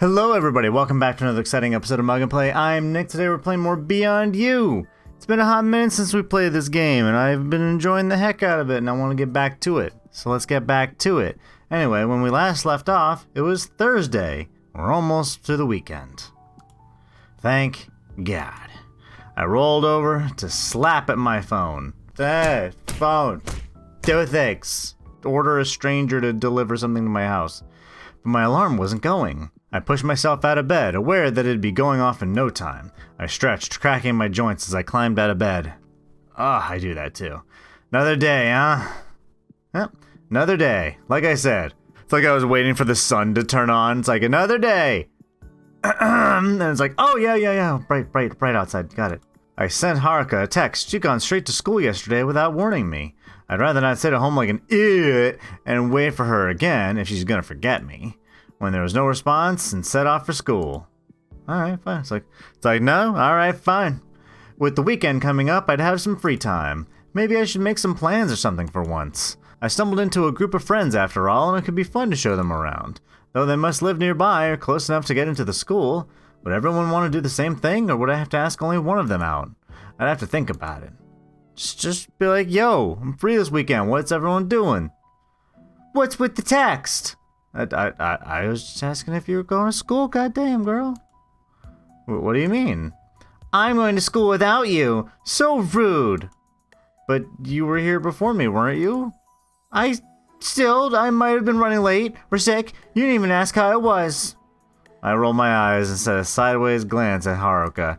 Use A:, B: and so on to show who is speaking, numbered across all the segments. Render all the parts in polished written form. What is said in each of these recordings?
A: Hello everybody, welcome back to another exciting episode of MugAndPlay. I'm Nick. Today we're playing more Beyond You. It's been a hot minute since we played this game, and I've been enjoying the heck out of it, and I want to get back to it. So let's get back to it. Anyway, when we last left off, it was Thursday. We're almost to the weekend. Thank God. I rolled over to slap at my phone. Hey, phone. Do things. Order a stranger to deliver something to my house. But my alarm wasn't going. I pushed myself out of bed, aware that it'd be going off in no time. I stretched, cracking my joints as I climbed out of bed. I do that too. Another day, huh? Yep, another day. Like I said, it's like I was waiting for the sun to turn on. It's like another day. And it's like, oh yeah. Bright outside. Got it. I sent Haruka a text. She'd gone straight to school yesterday without warning me. I'd rather not sit at home like an idiot and wait for her again if she's gonna forget me. When there was no response, and set off for school. Alright, fine. It's like, no? Alright, fine. With the weekend coming up, I'd have some free time. Maybe I should make some plans or something for once. I stumbled into a group of friends after all, and it could be fun to show them around. Though they must live nearby or close enough to get into the school. Would everyone want to do the same thing, or would I have to ask only one of them out? I'd have to think about it. Just be like, yo, I'm free this weekend. What's everyone doing? What's with the text? I was just asking if you were going to school, goddamn girl. What do you mean? I'm going to school without you. So rude. But you were here before me, weren't you? I might have been running late or sick. You didn't even ask how I was. I rolled my eyes and set a sideways glance at Haruka.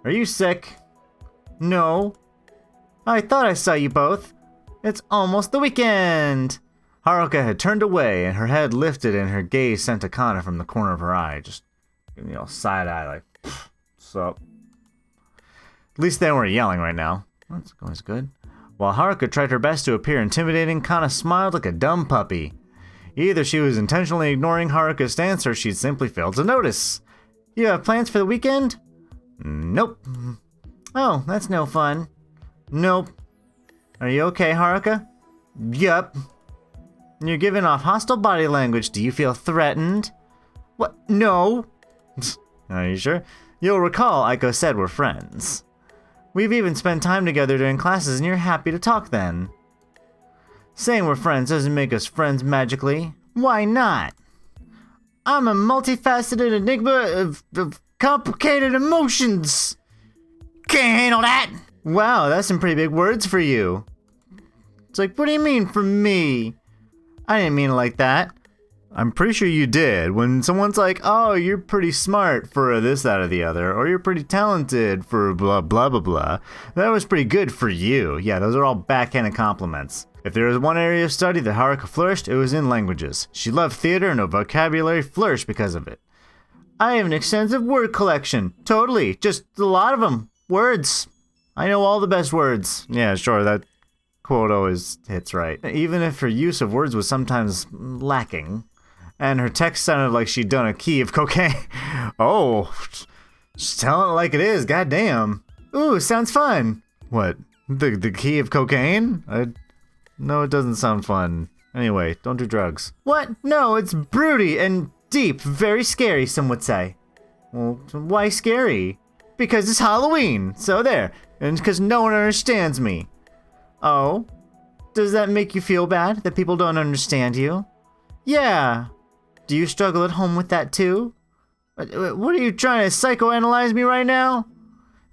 A: Are you sick? No. I thought I saw you both. It's almost the weekend. Haruka had turned away, and her head lifted, and her gaze sent to Kana from the corner of her eye. Just, side eye, like, what's up? At least they weren't yelling right now. That's always good. While Haruka tried her best to appear intimidating, Kana smiled like a dumb puppy. Either she was intentionally ignoring Haruka's stance, or she'd simply failed to notice. You have plans for the weekend? Nope. Oh, that's no fun. Nope. Are you okay, Haruka? Yup. You're giving off hostile body language. Do you feel threatened? What? No. Are you sure? You'll recall Aiko said we're friends. We've even spent time together during classes and you're happy to talk then. Saying we're friends doesn't make us friends magically. Why not? I'm a multifaceted enigma of complicated emotions. Can't handle that. Wow, that's some pretty big words for you. It's like, what do you mean for me? I didn't mean it like that. I'm pretty sure you did. When someone's like, oh, you're pretty smart for this, that, or the other, or you're pretty talented for blah, blah, blah, blah, that was pretty good for you. Yeah, those are all backhanded compliments. If there was one area of study that Haruka flourished, it was in languages. She loved theater and her vocabulary flourished because of it. I have an extensive word collection. Totally. Just a lot of them. Words. I know all the best words. Yeah, sure, that quote always hits right. Even if her use of words was sometimes lacking, and her text sounded like she'd done a key of cocaine. Oh, just telling it like it is, goddamn. Ooh, sounds fun. What, the key of cocaine? No, it doesn't sound fun. Anyway, don't do drugs. What? No, it's broody and deep, very scary, some would say. Well, why scary? Because it's Halloween, so there, and because no one understands me. Oh? Does that make you feel bad that people don't understand you? Yeah. Do you struggle at home with that too? What are you trying to psychoanalyze me right now?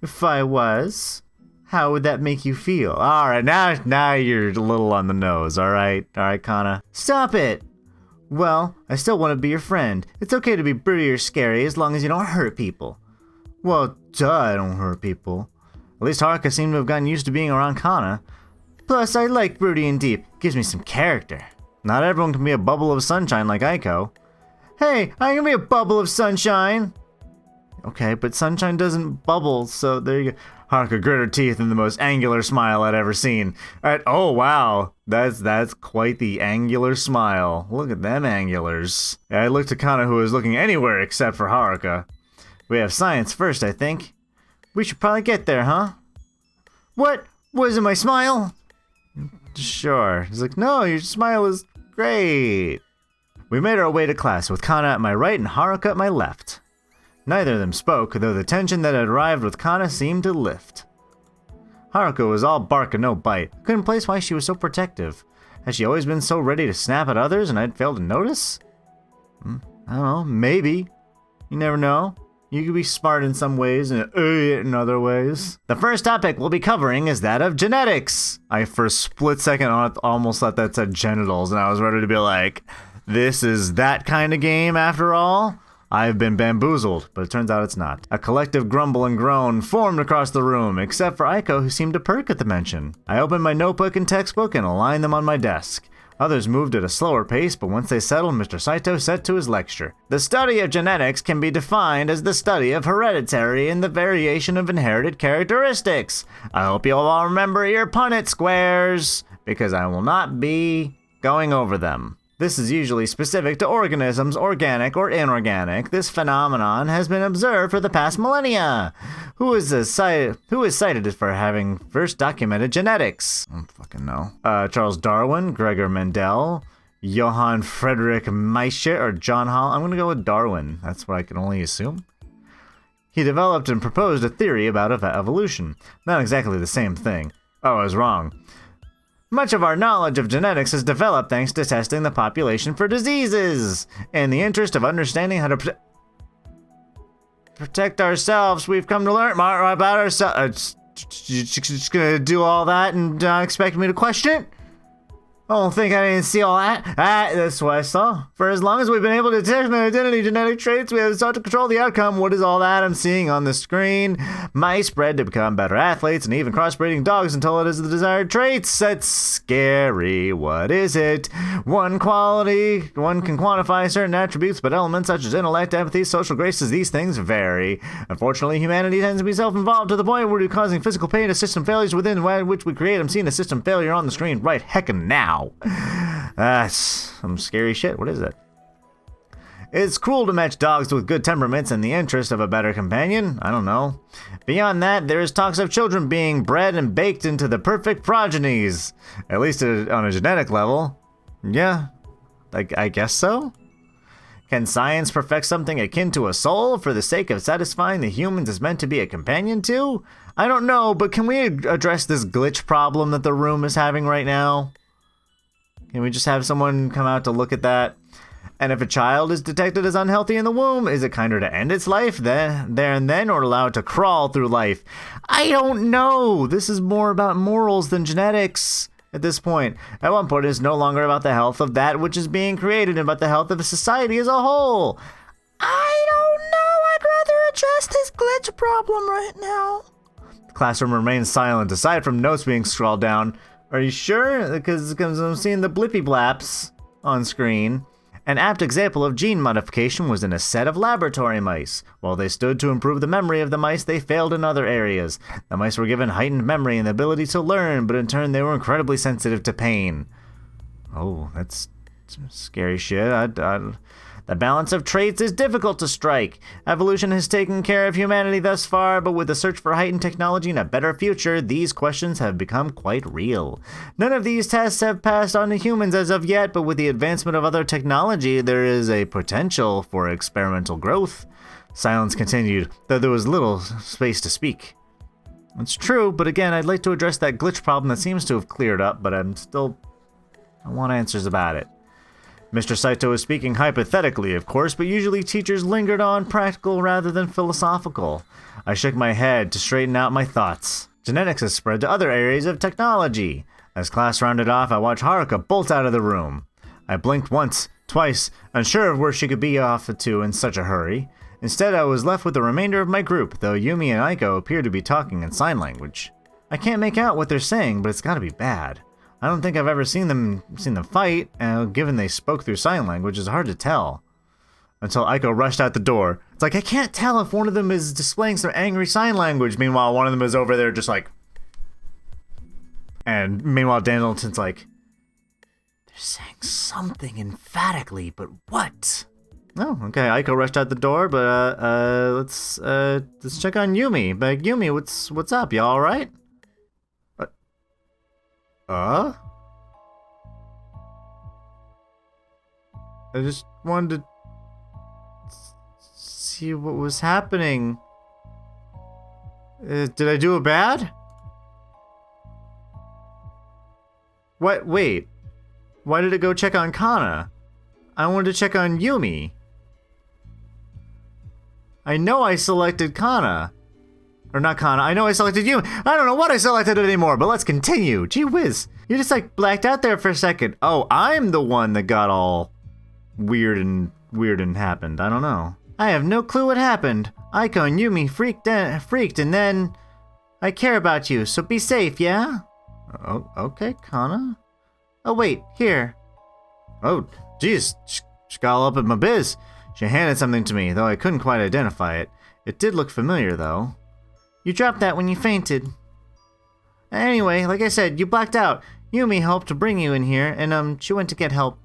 A: If I was, how would that make you feel? Alright, now you're a little on the nose, alright? Alright, Kana. Stop it! Well, I still want to be your friend. It's okay to be broody or scary as long as you don't hurt people. Well, duh, I don't hurt people. At least Haruka seemed to have gotten used to being around Kana. Plus, I like broody and deep. Gives me some character. Not everyone can be a bubble of sunshine like Aiko. Hey, I can be a bubble of sunshine! Okay, but sunshine doesn't bubble, so there you go. Haruka grit her teeth in the most angular smile I'd ever seen. Alright, oh wow, that's quite the angular smile. Look at them angulars. I looked at Kana, who was looking anywhere except for Haruka. We have science first, I think. We should probably get there, huh? What? Was it my smile? Sure. He's like, no, your smile is great. We made our way to class with Kana at my right and Haruka at my left. Neither of them spoke, though the tension that had arrived with Kana seemed to lift. Haruka was all bark and no bite. Couldn't place why she was so protective. Had she always been so ready to snap at others and I'd failed to notice? I don't know, maybe. You never know. You could be smart in some ways and idiot in other ways. The first topic we'll be covering is that of genetics. I for a split second almost thought that said genitals, and I was ready to be like, this is that kind of game after all? I've been bamboozled, but it turns out it's not. A collective grumble and groan formed across the room, except for Aiko, who seemed to perk at the mention. I opened my notebook and textbook and aligned them on my desk. Others moved at a slower pace, but once they settled, Mr. Saito set to his lecture. The study of genetics can be defined as the study of hereditary and the variation of inherited characteristics. I hope you'll all remember your Punnett squares, because I will not be going over them. This is usually specific to organisms, organic or inorganic. This phenomenon has been observed for the past millennia. Who is cited for having first documented genetics? I don't fucking know. Charles Darwin, Gregor Mendel, Johann Friedrich Miescher, or John Hall. I'm gonna go with Darwin. That's what I can only assume. He developed and proposed a theory about evolution. Not exactly the same thing. Oh, I was wrong. Much of our knowledge of genetics is developed thanks to testing the population for diseases. In the interest of understanding how to protect ourselves, we've come to learn more about ourselves. Just gonna do all that and expect me to question it? I don't think I didn't see all that. That's what I saw. For as long as we've been able to detect identity genetic traits, we have sought to control the outcome. What is all that I'm seeing on the screen? Mice bred to become better athletes and even crossbreeding dogs until it is the desired traits. That's scary. What is it? One can quantify certain attributes, but elements such as intellect, empathy, social graces, these things vary. Unfortunately, humanity tends to be self-involved to the point where we're causing physical pain to system failures within which we create. I'm seeing a system failure on the screen right heckin' now. That's some scary shit. What is it? It's cruel to match dogs with good temperaments in the interest of a better companion. I don't know. Beyond that, there is talks of children being bred and baked into the perfect progenies. At least on a genetic level. Yeah, I guess so. Can science perfect something akin to a soul for the sake of satisfying the humans it's meant to be a companion to? I don't know, but can we address this glitch problem that the room is having right now? Can we just have someone come out to look at that? And if a child is detected as unhealthy in the womb, is it kinder to end its life there and then, or allow it to crawl through life? I don't know. This is more about morals than genetics at this point. At one point, it's no longer about the health of that which is being created, and about the health of society as a whole. I don't know. I'd rather address this glitch problem right now. The classroom remains silent, aside from notes being scrawled down. Are you sure? Because I'm seeing the blippy blaps on screen. An apt example of gene modification was in a set of laboratory mice. While they stood to improve the memory of the mice, they failed in other areas. The mice were given heightened memory and the ability to learn, but in turn they were incredibly sensitive to pain. Oh, that's some scary shit. The balance of traits is difficult to strike. Evolution has taken care of humanity thus far, but with the search for heightened technology and a better future, these questions have become quite real. None of these tests have passed on to humans as of yet, but with the advancement of other technology, there is a potential for experimental growth. Silence continued, though there was little space to speak. It's true, but again, I'd like to address that glitch problem that seems to have cleared up, but I want answers about it. Mr. Saito is speaking hypothetically, of course, but usually teachers lingered on practical rather than philosophical. I shook my head to straighten out my thoughts. Genetics has spread to other areas of technology. As class rounded off, I watched Haruka bolt out of the room. I blinked once, twice, unsure of where she could be off to in such a hurry. Instead, I was left with the remainder of my group, though Yumi and Aiko appeared to be talking in sign language. I can't make out what they're saying, but it's gotta be bad. I don't think I've ever seen them fight, and given they spoke through sign language, it's hard to tell. Until Aiko rushed out the door. It's like, I can't tell if one of them is displaying some angry sign language, meanwhile one of them is over there just like... And meanwhile Danielson's like, they're saying something emphatically, but what? Oh, okay, Aiko rushed out the door, but let's check on Yumi. Like, Yumi, what's up? You alright? I just wanted to see what was happening. Did I do it bad? What? Wait. Why did it go check on Kana? I wanted to check on Yumi. I know I selected Kana. Or not Kana, I know I selected Yumi. I don't know what I selected anymore, but let's continue. Gee whiz. You just like blacked out there for a second. Oh, I'm the one that got all weird and happened. I don't know. I have no clue what happened. Aiko and Yumi freaked and then I care about you, so be safe, yeah? Oh, okay, Kana. Oh, wait, here. Oh, geez, she got all up in my biz. She handed something to me, though I couldn't quite identify it. It did look familiar, though. You dropped that when you fainted. Anyway, like I said, you blacked out. Yumi helped to bring you in here, and she went to get help.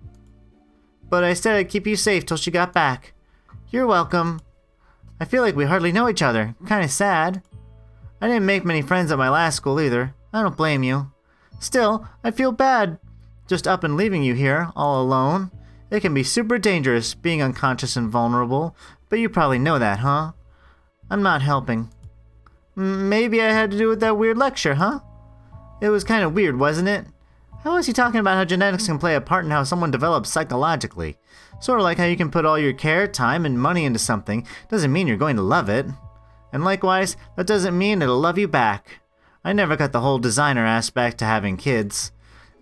A: But I said I'd keep you safe till she got back. You're welcome. I feel like we hardly know each other. Kinda sad. I didn't make many friends at my last school either. I don't blame you. Still, I feel bad just up and leaving you here, all alone. It can be super dangerous, being unconscious and vulnerable, but you probably know that, huh? I'm not helping. Maybe I had to do with that weird lecture, huh? It was kind of weird, wasn't it? How was he talking about how genetics can play a part in how someone develops psychologically? Sort of like how you can put all your care, time, and money into something, doesn't mean you're going to love it. And likewise, that doesn't mean it'll love you back. I never got the whole designer aspect to having kids.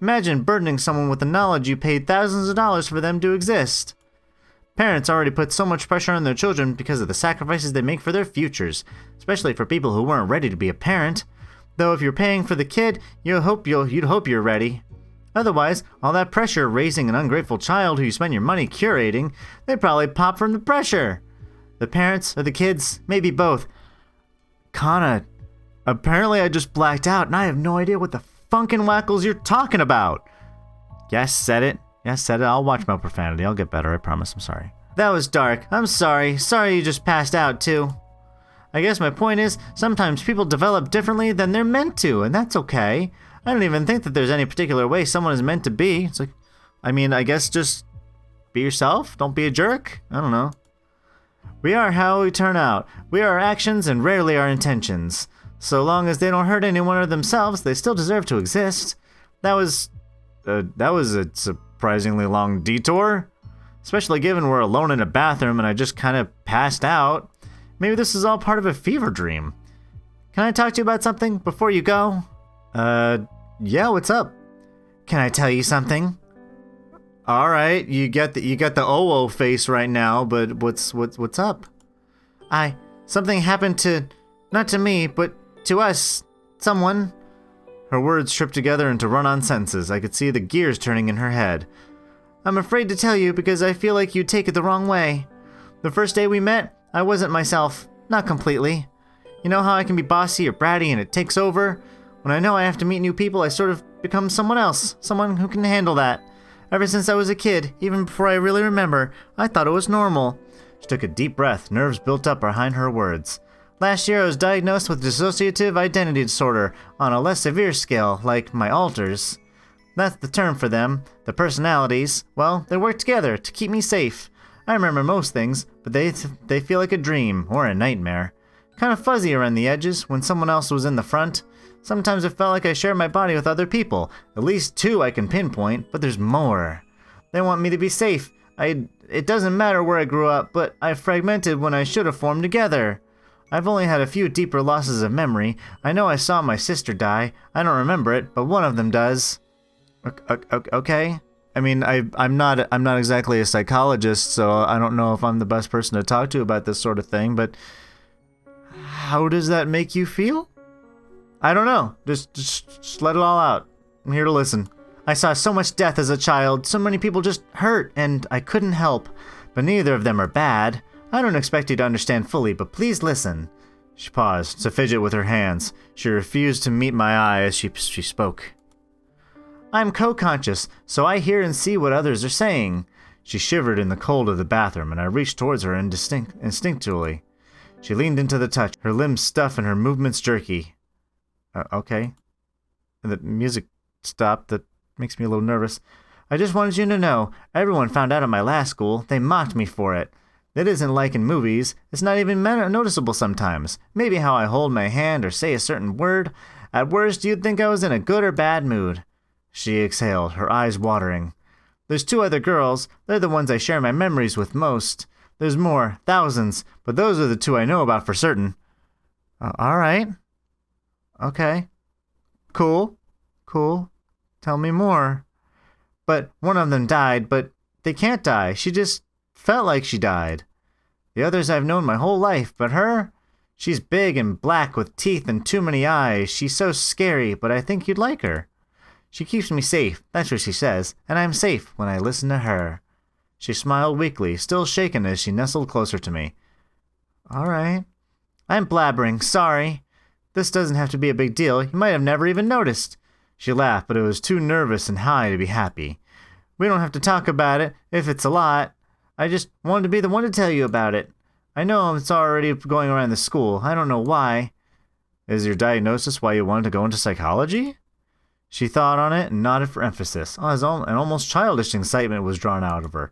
A: Imagine burdening someone with the knowledge you paid thousands of dollars for them to exist. Parents already put so much pressure on their children because of the sacrifices they make for their futures, especially for people who weren't ready to be a parent. Though if you're paying for the kid, you'd hope you're ready. Otherwise, all that pressure raising an ungrateful child who you spend your money curating, they'd probably pop from the pressure. The parents or the kids, maybe both. Kana, apparently I just blacked out and I have no idea what the funkin' wackles you're talking about. Yes, said it. Yes, said it. I'll watch my profanity. I'll get better, I promise. I'm sorry. That was dark. I'm sorry. Sorry you just passed out, too. I guess my point is, sometimes people develop differently than they're meant to, and that's okay. I don't even think that there's any particular way someone is meant to be. It's like, I mean, I guess just be yourself. Don't be a jerk. I don't know. We are how we turn out. We are our actions and rarely our intentions. So long as they don't hurt anyone or themselves, they still deserve to exist. That was a surprisingly long detour. Especially given we're alone in a bathroom and I just kind of passed out. Maybe this is all part of a fever dream. Can I talk to you about something before you go? Yeah, what's up? Can I tell you something? All right, you got the oh face right now, but what's up? Something happened to, not to me, but to us, someone. Her words stripped together into run-on sentences. I could see the gears turning in her head. I'm afraid to tell you because I feel like you'd take it the wrong way. The first day we met, I wasn't myself. Not completely. You know how I can be bossy or bratty and it takes over? When I know I have to meet new people, I sort of become someone else. Someone who can handle that. Ever since I was a kid, even before I really remember, I thought it was normal. She took a deep breath, nerves built up behind her words. Last year I was diagnosed with dissociative identity disorder on a less severe scale, like my alters. That's the term for them. The personalities, well, they work together to keep me safe. I remember most things, but they feel like a dream or a nightmare. Kind of fuzzy around the edges when someone else was in the front. Sometimes it felt like I shared my body with other people. At least 2 I can pinpoint, but there's more. They want me to be safe. It doesn't matter where I grew up, but I fragmented when I should have formed together. I've only had a few deeper losses of memory. I know I saw my sister die. I don't remember it, but one of them does. Okay. I mean, I'm not exactly a psychologist, so I don't know if I'm the best person to talk to about this sort of thing, but how does that make you feel? I don't know. Just let it all out. I'm here to listen. I saw so much death as a child, so many people just hurt, and I couldn't help. But neither of them are bad. I don't expect you to understand fully, but please listen. She paused to fidget with her hands. She refused to meet my eye as she spoke. I'm co-conscious, so I hear and see what others are saying. She shivered in the cold of the bathroom, and I reached towards her instinctually. She leaned into the touch, her limbs stiff and her movements jerky. Okay. And the music stopped. That makes me a little nervous. I just wanted you to know, everyone found out at my last school. They mocked me for it. It isn't like in movies. It's not even noticeable sometimes. Maybe how I hold my hand or say a certain word. At worst, you'd think I was in a good or bad mood." She exhaled, her eyes watering. "There's 2 other girls. They're the ones I share my memories with most. There's more, thousands, but those are the 2 I know about for certain." All right. Okay. Cool. Tell me more." "But one of them died, but they can't die. She just felt like she died. The others I've known my whole life, but her? She's big and black with teeth and too many eyes. She's so scary, but I think you'd like her. She keeps me safe, that's what she says, and I'm safe when I listen to her." She smiled weakly, still shaken as she nestled closer to me. "All right. I'm blabbering, sorry. This doesn't have to be a big deal. You might have never even noticed." She laughed, but it was too nervous and high to be happy. "We don't have to talk about it, if it's a lot. I just wanted to be the one to tell you about it. I know it's already going around the school. I don't know why." "Is your diagnosis why you wanted to go into psychology?" She thought on it and nodded for emphasis. An almost childish excitement was drawn out of her.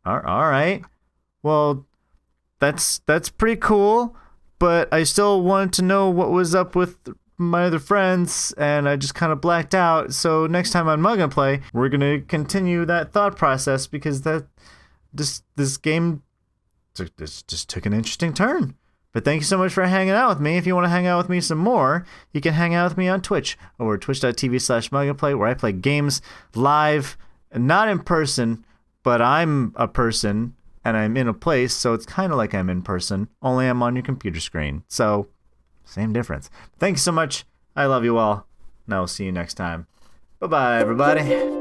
A: All right. Well, that's pretty cool, but I still wanted to know what was up with my other friends, and I just kind of blacked out. So next time on Mug and Play, we're going to continue that thought process because this game just took an interesting turn. But thank you so much for hanging out with me. If you want to hang out with me some more, you can hang out with me on Twitch over twitch.tv/mugandplay, where I play games live, not in person, but I'm a person and I'm in a place, so it's kind of like I'm in person, only I'm on your computer screen. So, same difference. Thank you so much. I love you all, and I will see you next time. Bye-bye, everybody.